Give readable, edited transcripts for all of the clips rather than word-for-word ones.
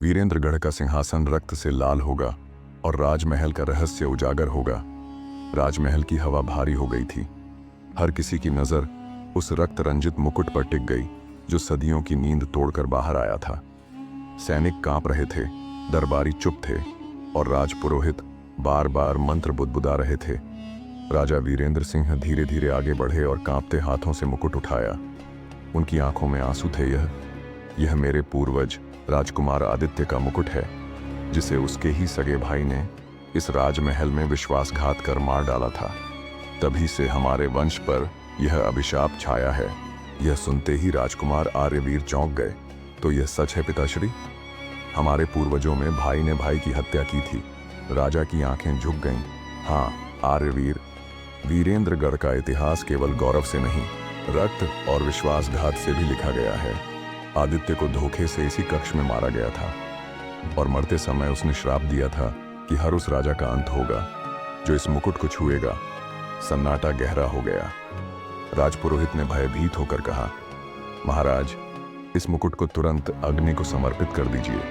वीरेंद्रगढ़ का सिंहासन रक्त से लाल होगा और राजमहल का रहस्य उजागर होगा। राजमहल की हवा भारी हो गई थी। हर किसी की नजर उस रक्त रंजित मुकुट पर टिक गई जो सदियों की नींद तोड़कर बाहर आया था। सैनिक कांप रहे थे, दरबारी चुप थे और राजपुरोहित बार बार मंत्र बुदबुदा रहे थे। राजा वीरेंद्र सिंह धीरे धीरे आगे बढ़े और कांपते हाथों से मुकुट उठाया। उनकी आंखों में आंसू थे। यह मेरे पूर्वज राजकुमार आदित्य का मुकुट है, जिसे उसके ही सगे भाई ने इस राजमहल में विश्वासघात कर मार डाला था। तभी से हमारे वंश पर यह अभिशाप छाया है। यह सुनते ही राजकुमार आर्यवीर चौंक गए। तो यह सच है पिताश्री? हमारे पूर्वजों में भाई ने भाई की हत्या की थी। राजा की आंखें झुक गईं। हाँ आर्यवीर, वीरेंद्रगढ़ का इतिहास केवल गौरव से नहीं, रक्त और विश्वासघात से भी लिखा गया है। आदित्य को धोखे से इसी कक्ष में मारा गया था और मरते समय उसने श्राप दिया था कि हर उस राजा का अंत होगा जो इस मुकुट को छुएगा। सन्नाटा गहरा हो गया। राजपुरोहित ने भयभीत होकर कहा, महाराज, इस मुकुट को तुरंत अग्नि को समर्पित कर दीजिए,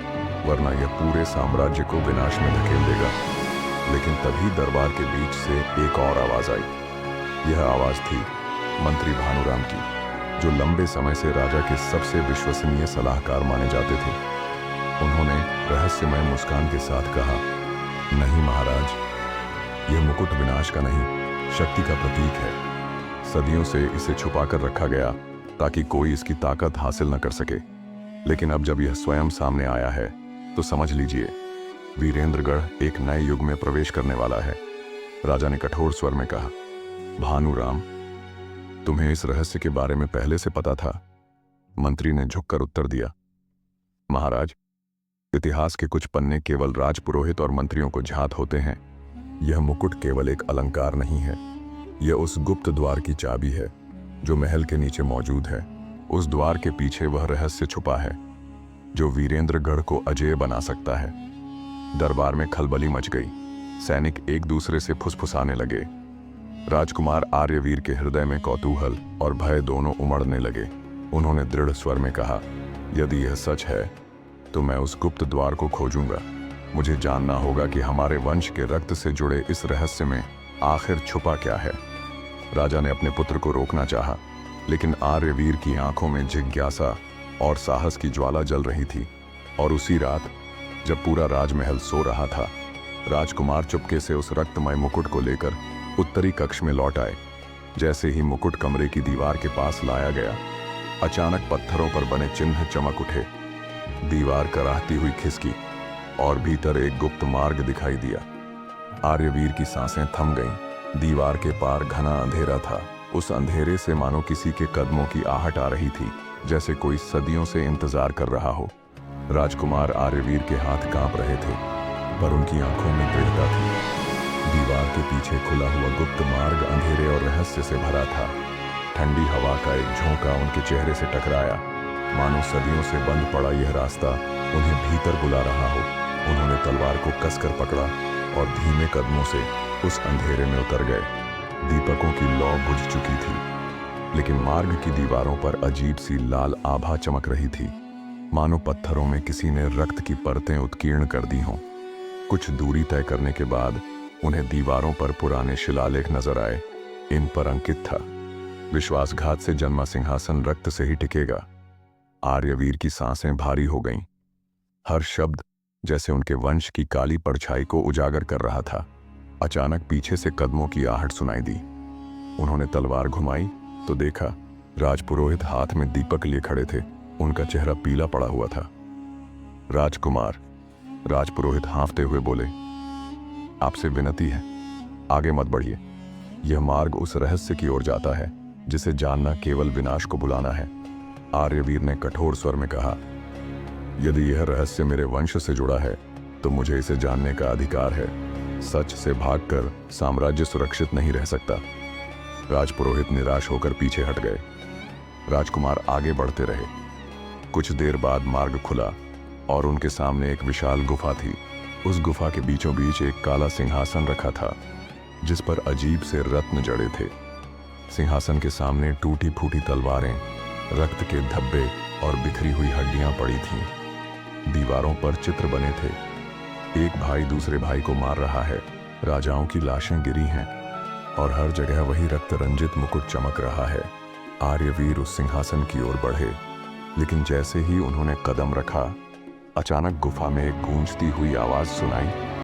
वरना यह पूरे साम्राज्य को विनाश में धकेल देगा। लेकिन तभी दरबार के बीच से एक और आवाज आई। यह आवाज थी मंत्री भानुराम की, जो लंबे समय से राजा के सबसे विश्वसनीय सलाहकार माने जाते थे। उन्होंने रहस्यमय मुस्कान के साथ कहा, नहीं महाराज, यह मुकुट विनाश का नहीं, शक्ति का प्रतीक है। सदियों से इसे छुपाकर रखा गया ताकि कोई इसकी ताकत हासिल न कर सके। लेकिन अब जब यह स्वयं सामने आया है तो समझ लीजिए, वीरेंद्रगढ़ एक नए युग में प्रवेश करने वाला है। राजा ने कठोर स्वर में कहा, भानुराम, तुम्हें इस रहस्य के बारे में पहले से पता था? मंत्री ने झुककर उत्तर दिया, महाराज, इतिहास के कुछ पन्ने केवल राजपुरोहित और मंत्रियों को ज्ञात होते हैं। यह मुकुट केवल एक अलंकार नहीं है, यह उस गुप्त द्वार की चाबी है जो महल के नीचे मौजूद है। उस द्वार के पीछे वह रहस्य छुपा है जो वीरेंद्रगढ़ को अजेय बना सकता है। दरबार में खलबली मच गई। सैनिक एक दूसरे से फुसफुसाने लगे। राजकुमार आर्यवीर के हृदय में कौतूहल और भय दोनों उमड़ने लगे। उन्होंने दृढ़ स्वर में कहा, यदि यह सच है तो मैं उस गुप्त द्वार को खोजूंगा। मुझे जानना होगा कि हमारे वंश के रक्त से जुड़े इस रहस्य में आखिर छुपा क्या है। राजा ने अपने पुत्र को रोकना चाहा, लेकिन आर्यवीर की आंखों में जिज्ञासा और साहस की ज्वाला जल रही थी। और उसी रात जब पूरा राजमहल सो रहा था, राजकुमार चुपके से उस रक्तमय मुकुट को लेकर उत्तरी कक्ष में लौट आए। जैसे ही मुकुट कमरे की दीवार के पास लाया गया, अचानक पत्थरों पर बने चिन्ह चमक उठे। दीवार कराहती हुई खिसकी और भीतर एक गुप्त मार्ग दिखाई दिया। आर्यवीर की सांसें थम गईं। दीवार के पार घना अंधेरा था। उस अंधेरे से मानो किसी के कदमों की आहट आ रही थी, जैसे कोई सदियों से इंतजार कर रहा हो। राजकुमार आर्यवीर के हाथ कांप रहे थे, पर उनकी आंखों में दृढ़ता थी। दीवार के पीछे खुला हुआ गुप्त मार्ग अंधेरे और रहस्य से भरा था। ठंडी हवा का एक झोंका उनके चेहरे से टकराया, मानो सदियों से बंद पड़ा यह रास्ता उन्हें भीतर बुला रहा हो। उन्होंने तलवार को कसकर पकड़ा और धीमे कदमों से उस अंधेरे में उतर गए। दीपकों की लौ बुझ चुकी थी, लेकिन मार्ग की दीवारों पर अजीब सी लाल आभा चमक रही थी, मानो पत्थरों में किसी ने रक्त की परतें उत्कीर्ण कर दी हों। कुछ दूरी तय करने के बाद उन्हें दीवारों पर पुराने शिलालेख नजर आए। इन पर अंकित था, विश्वासघात से जन्मा सिंहासन रक्त से ही टिकेगा। आर्यवीर की सांसें भारी हो गईं। हर शब्द जैसे उनके वंश की काली परछाई को उजागर कर रहा था। अचानक पीछे से कदमों की आहट सुनाई दी। उन्होंने तलवार घुमाई तो देखा, राजपुरोहित हाथ में दीपक लिए खड़े थे। उनका चेहरा पीला पड़ा हुआ था। राजकुमार, राजपुरोहित हाँफते हुए बोले, आपसे विनती है, आगे मत बढ़िए। यह मार्ग उस रहस्य की ओर जाता है जिसे जानना केवल विनाश को बुलाना है। आर्यवीर ने कठोर स्वर में कहा, यदि यह रहस्य मेरे वंश से जुड़ा है तो मुझे इसे जानने का अधिकार है। सच से भागकर साम्राज्य सुरक्षित नहीं रह सकता। राजपुरोहित निराश होकर पीछे हट गए। राजकुमार आगे बढ़ते रहे। कुछ देर बाद मार्ग खुला और उनके सामने एक विशाल गुफा थी। उस गुफा के बीचों बीच एक काला सिंहासन रखा था, जिस पर अजीब से रत्न जड़े थे। सिंहासन के सामने टूटी फूटी तलवारें, रक्त के धब्बे और बिखरी हुई हड्डियां पड़ी थीं। दीवारों पर चित्र बने थे। एक भाई दूसरे भाई को मार रहा है, राजाओं की लाशें गिरी हैं और हर जगह वही रक्त रंजित मुकुट चमक रहा है। आर्यवीर उस सिंहासन की ओर बढ़े, लेकिन जैसे ही उन्होंने कदम रखा, अचानक गुफा में एक गूंजती हुई आवाज सुनाई।